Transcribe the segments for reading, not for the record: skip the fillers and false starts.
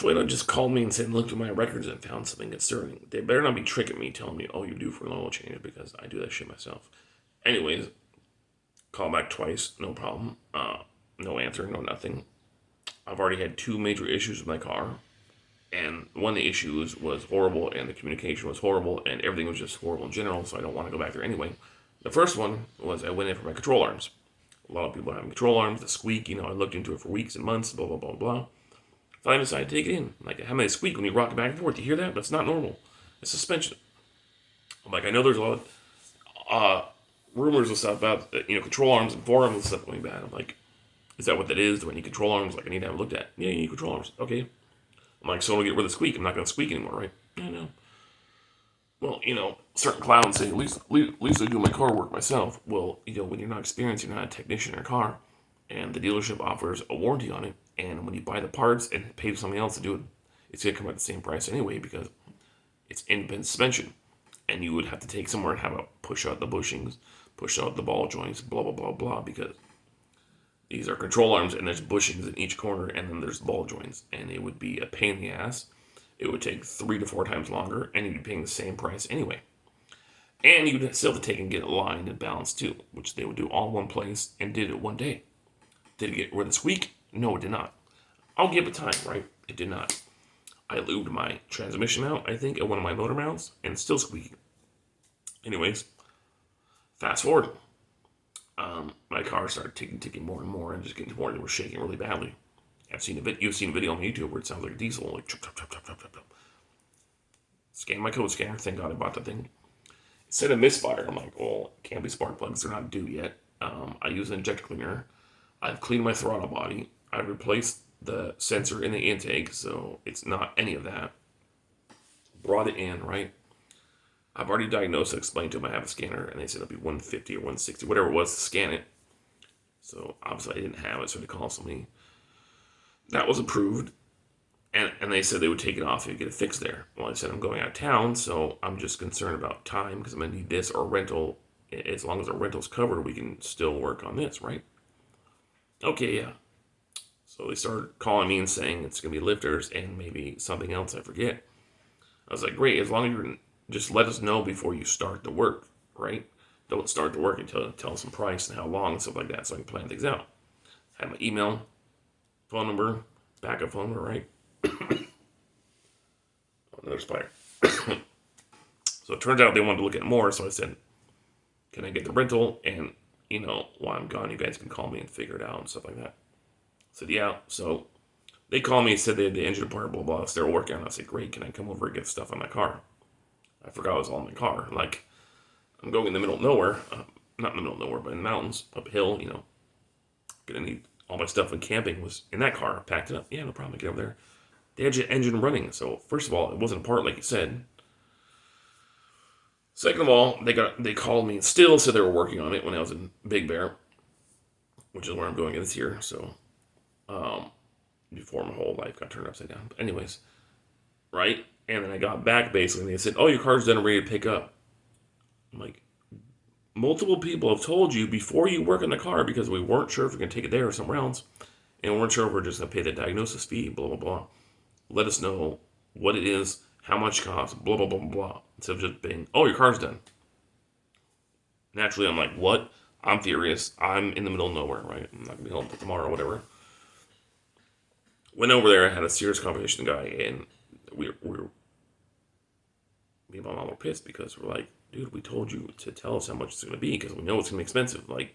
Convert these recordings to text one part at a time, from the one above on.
Toyota just called me and said, looked at my records and found something concerning. They better not be tricking me, telling me, oh, you're due for an oil change, because I do that shit myself. Anyways, call back twice, no problem. No answer, no nothing. I've already had two major issues with my car. And one of the issues was horrible, and the communication was horrible, and everything was just horrible in general, so I don't want to go back there anyway. The first one was I went in for my control arms. A lot of people have control arms, the squeak, I looked into it for weeks and months, blah, blah, blah, blah. Finally decided to take it in. Like, how many squeak when you rock it back and forth? You hear that? That's not normal. It's suspension. I'm like, I know there's a lot of rumors and stuff about, control arms and forearms and stuff going bad. I'm like, is that what that is? Do I need control arms? Like, I need to have it looked at. Yeah, you need control arms. Okay. I'm like, so I'll get rid of the squeak. I'm not going to squeak anymore, right? Yeah, no. Well, certain clowns say, at least I do my car work myself. Well, when you're not experienced, you're not a technician in a car, and the dealership offers a warranty on it, and when you buy the parts and pay somebody else to do it, it's going to come at the same price anyway, because it's independent suspension, and you would have to take somewhere and have a push out the bushings, push out the ball joints, blah, blah, blah, blah, because these are control arms, and there's bushings in each corner, and then there's ball joints, and it would be a pain in the ass. It would take 3 to 4 times longer, and you'd be paying the same price anyway. And you'd still have to take and get it lined and balanced too, which they would do all in one place and did it one day. Did it get rid of the squeak? No, it did not. I'll give it time, right? It did not. I lubed my transmission mount, I think, at one of my motor mounts, and it's still squeaking. Anyways, fast forward. My car started ticking more and more, and just getting to the point where it was shaking really badly. You've seen a video on YouTube where it sounds like a diesel, like chop, chop, chop, chop, chop, chop, chop. Scan my code scanner. Thank God I bought that thing. It said a misfire. I'm like, well, it can't be spark plugs. They're not due yet. I use an injector cleaner. I've cleaned my throttle body. I've replaced the sensor in the intake, so it's not any of that. Brought it in, right? I've already diagnosed and explained to them I have a scanner, and they said it'll be 150 or 160, whatever it was, to scan it. So obviously I didn't have it, so they called somebody. That was approved, and they said they would take it off and get it fixed there. Well, I said I'm going out of town, so I'm just concerned about time, because I'm going to need this or rental. As long as our rental's covered, we can still work on this, right? Okay, yeah. So they started calling me and saying it's going to be lifters and maybe something else I forget. I was like, great, as long as you're just let us know before you start the work, right? Don't start the work until tell us some price and how long and stuff like that, so I can plan things out. Had my email, phone number, backup phone number, right? Another spider. So it turns out they wanted to look at more, so I said, can I get the rental? And, while I'm gone, you guys can call me and figure it out and stuff like that. I said, yeah. So they called me and said they had the engine part, blah, blah, so they're working on it. I said, great, can I come over and get stuff on my car? I forgot it was all in my car. Like, I'm going in the middle of nowhere. Not in the middle of nowhere, but in the mountains, uphill, Gonna need all my stuff when camping was in that car. Packed it up. Yeah, no problem. I get over there. They had the engine running. So, first of all, it wasn't a part like you said. Second of all, they called me and still said they were working on it when I was in Big Bear, which is where I'm going this year. So, before my whole life got turned upside down. But anyways, right? And then I got back basically, and they said, oh, your car's done and ready to pick up. I'm like, multiple people have told you before you work on the car, because we weren't sure if we are going to take it there or somewhere else, and we weren't sure if we're just going to pay the diagnosis fee, blah, blah, blah. Let us know what it is, how much it costs, blah, blah, blah, blah, instead of just being, oh, your car's done. Naturally, I'm like, what? I'm furious. I'm in the middle of nowhere, right? I'm not going to be home until tomorrow or whatever. Went over there, I had a serious conversation with the guy, and me and my mom were pissed, because we're like, dude, we told you to tell us how much it's going to be, because we know it's going to be expensive. Like,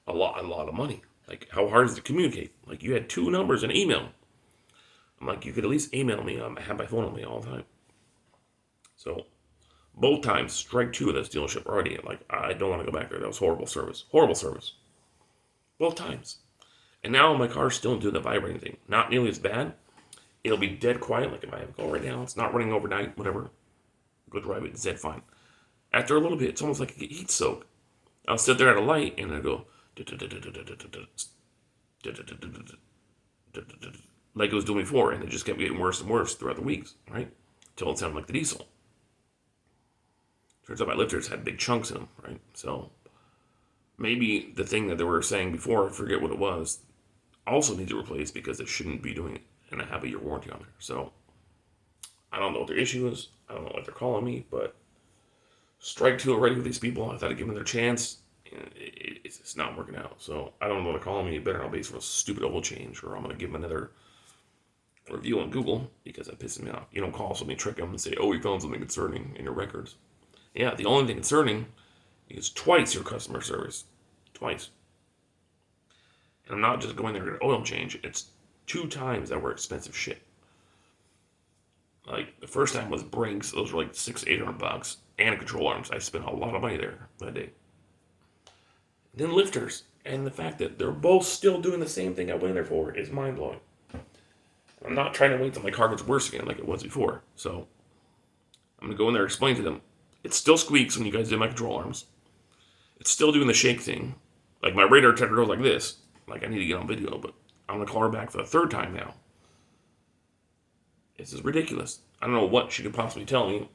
a lot of money. Like, how hard is it to communicate? Like, you had 2 numbers in email. I'm like, you could at least email me. I have my phone on me all the time. So, both times, strike 2 of this dealership already. Like, I don't want to go back there. That was horrible service. Horrible service. Both times. And now my car's still doing the vibrating thing. Not nearly as bad. It'll be dead quiet. Like, if I have a call right now, it's not running overnight, whatever. Go drive it, it's dead fine. After a little bit, it's almost like a heat soak. I'll sit there at a light, and I go, like it was doing before, and it just kept getting worse and worse throughout the weeks, right? Until it sounded like the diesel. Turns out my lifters had big chunks in them, right? So maybe the thing that they were saying before, I forget what it was, also needs to replace, because it shouldn't be doing and I have a year warranty on there. So I don't know what their issue is. I don't know what they're calling me, but strike two already with these people. I thought I'd give them their chance, and it's just not working out. So I don't know what they're calling me. It better not be for a stupid oil change, or I'm going to give them another review on Google because that pisses me off. You don't call somebody, trick them, and say, oh, we found something concerning in your records. Yeah, the only thing concerning is twice your customer service. Twice. And I'm not just going there to get an oil change. It's 2 times that were expensive shit. Like, the first time was brakes. Those were like $600-800. And control arms. I spent a lot of money there that day. Then lifters. And the fact that they're both still doing the same thing I went there for is mind-blowing. I'm not trying to wait till my car gets worse again like it was before. So, I'm going to go in there and explain to them. It still squeaks when you guys do my control arms. It's still doing the shake thing. Like, my radar detector goes like this. Like, I need to get on video, but I'm going to call her back for the 3rd time now. This is ridiculous. I don't know what she could possibly tell me